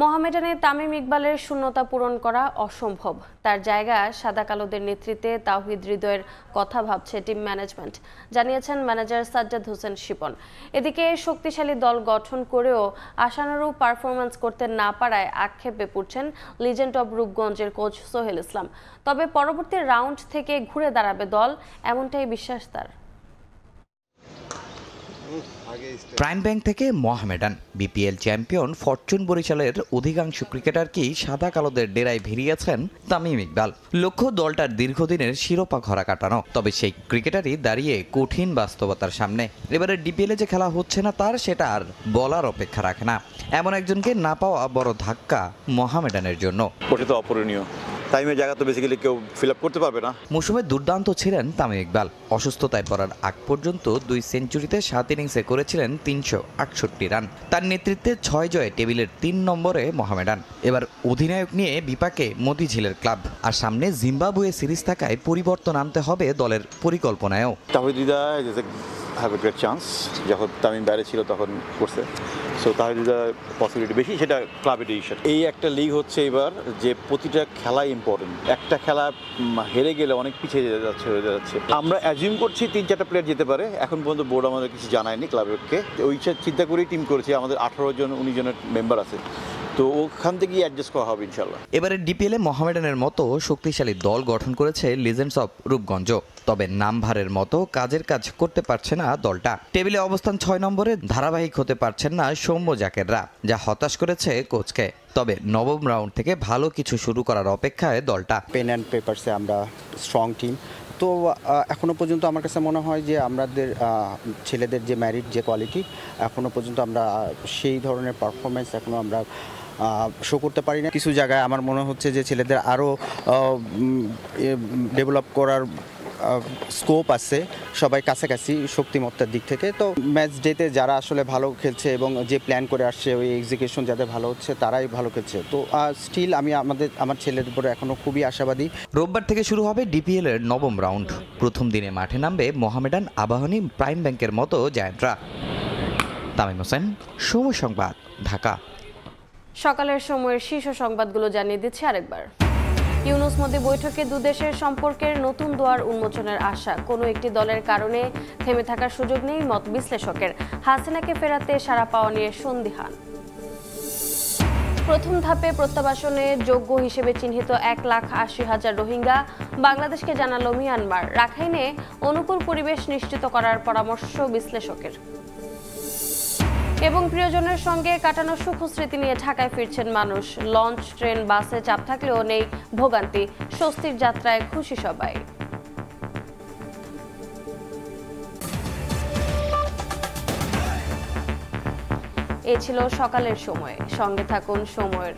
মোহামেডানে তামিম ইকবালের শূন্যতা পূরণ করা অসম্ভব। তার জায়গা সাদা কালোদের নেতৃত্বে তাওহিদ হৃদয়ের কথা ভাবছে টিম ম্যানেজমেন্ট, জানিয়েছেন ম্যানেজার সাজ্জাদ হোসেন শিপন। এদিকে শক্তিশালী দল গঠন করেও আশানুরূপ পারফরম্যান্স করতে না পারায় আক্ষেপে পড়ছেন লিজেন্ড অব রূপগঞ্জের কোচ সোহেল ইসলাম। তবে পরবর্তী রাউন্ড থেকে ঘুরে দাঁড়াবে দল, এমনটাই বিশ্বাস তার।
প্রাইম ব্যাংক থেকে মোহামেডান, বিপিএল চ্যাম্পিয়ন ফরচুন বরিশালের অধিকাংশ ক্রিকেটারকেই সাদা কালোদের ডেরায় ভিড়িয়েছেন তামিম ইকবাল। লক্ষ্য দলটার দীর্ঘদিনের শিরোপা ঘরা কাটানো। তবে সেই ক্রিকেটারই দাঁড়িয়ে কঠিন বাস্তবতার সামনে। এবারে ডিপিএলে যে খেলা হচ্ছে না তার, সেটা আর বলার অপেক্ষা রাখে না। এমন একজনকে না পাওয়া বড় ধাক্কা মোহামেডানের জন্য।
ওটা তো অপূরণীয়। টাইমের জায়গা তো বেসিক্যালি কেউ ফিল আপ করতে পারবে না।
মৌসুমে দুর্দান্ত ছিলেন তামিম ইকবাল। অসুস্থতায় পড়ার আগ পর্যন্ত 2 সেঞ্চুরিতে 7 ইনিংসে করেছিলেন 368 রান। তার নেতৃত্বে 6 জয়ে টেবিলের 3 নম্বরে মোহামেডান। এবার অধিনায়ক নিয়ে বিপাকে মতিঝিলের ক্লাব। আর সামনে জিম্বাবুয়ে সিরিজ থাকায় পরিবর্তন আনতে হবে দলের পরিকল্পনায়ও।
তাহিদ হৃদয় হ্যাভ এ গ্রেট চান্স। যখন তামিম বাইরে ছিল তখন করছে, সো তাহিদ হৃদয় পসিবিলিটি বেশি, সেটা ক্লাবের ডিসিশন। এই একটা লিগ হচ্ছে এবার যে প্রতিটা খেলাই ইম্পর্টেন্ট। একটা খেলা হেরে গেলে অনেক পিছিয়ে হয়ে যাচ্ছে। আমরা অ্যাজিউম করছি 3-4টা প্লেয়ার যেতে পারে। এখন পর্যন্ত বোর্ড আমাদের কিছু জানায়নি ক্লাবকে। ওই চিন্তা করেই টিম করেছি। আমাদের 18-19 জনের মেম্বার আছে, তো ওখান থেকেই অ্যাডজাস্ট করা হবে ইনশাল্লাহ।
এবারে ডিপিএলে মোহামেডানের মতো শক্তিশালী দল গঠন করেছে লিজেন্ডস অব রূপগঞ্জ। তবে নামভারের মতো কাজের কাজ করতে পারছে না দলটা। টেবিলে অবস্থান 6 নম্বরে ধারাবাহিক হতে পারছেন না সৌম্য জাকেররা, যা হতাশ করেছে কোচকে। তবে নবম রাউন্ড থেকে ভালো কিছু শুরু করার অপেক্ষায় দলটা।
পেন অ্যান্ড পেপারসে আমরা স্ট্রং টিম। তো এখনও পর্যন্ত আমার কাছে মনে হয় যে আমাদের ছেলেদের যে ম্যারিট, যে কোয়ালিটি, এখনও পর্যন্ত আমরা সেই ধরনের পারফরমেন্স এখনও আমরা শো করতে পারি না। কিছু জায়গায় আমার মনে হচ্ছে যে ছেলেদের আরও ডেভেলপ করার স্কোপ আছে, সবাই কাছাকাছি শক্তিমত্তার দিক থেকে। তো ম্যাচ ডেতে যারা আসলে ভালো খেলছে এবং যে প্ল্যান করে আসছে, ওই এক্সিকিউশন যাদের ভালো হচ্ছে তারাই ভালো খেলছে। তো স্টিল আমি আমার ছেলেদের উপরে এখনও খুবই আশাবাদী।
রোববার থেকে শুরু হবে ডিপিএল এর নবম রাউন্ড। প্রথম দিনে মাঠে নামবে মোহামেডান, আবাহনী, প্রাইম ব্যাংকের মতো জায়ান্টরা। তামিম হোসেন, সময় সংবাদ, ঢাকা।
সকালের সময়ের শীর্ষ সংবাদগুলো জানিয়ে দিচ্ছি আরেকবার। ইউনুস মোদি বৈঠকে দুদেশের সম্পর্কের নতুন দুয়ার উন্মোচনের আশা। কোনো একটি দলের কারণে থেমে থাকার সুযোগ নেই মত বিশ্লেষকের। হাসিনাকে ফেরাতে সাড়া পাওয়া নিয়ে সন্দিহান। প্রথম ধাপে প্রত্যাবাসনে যোগ্য হিসেবে চিহ্নিত 1,80,000 রোহিঙ্গা বাংলাদেশকে জানালো মিয়ানমার। রাখাইনে অনুকূল পরিবেশ নিশ্চিত করার পরামর্শ বিশ্লেষকের। এবং প্রিয়জনের সঙ্গে কাটানো সুখ স্মৃতি নিয়ে ঢাকায় ফিরছেন মানুষ। লঞ্চ, ট্রেন, বাসে চাপ থাকলেও নেই ভোগান্তি। স্বস্তির যাত্রায় খুশি সবাই। এ ছিল সকালের সময়। সঙ্গে থাকুন সময়ের।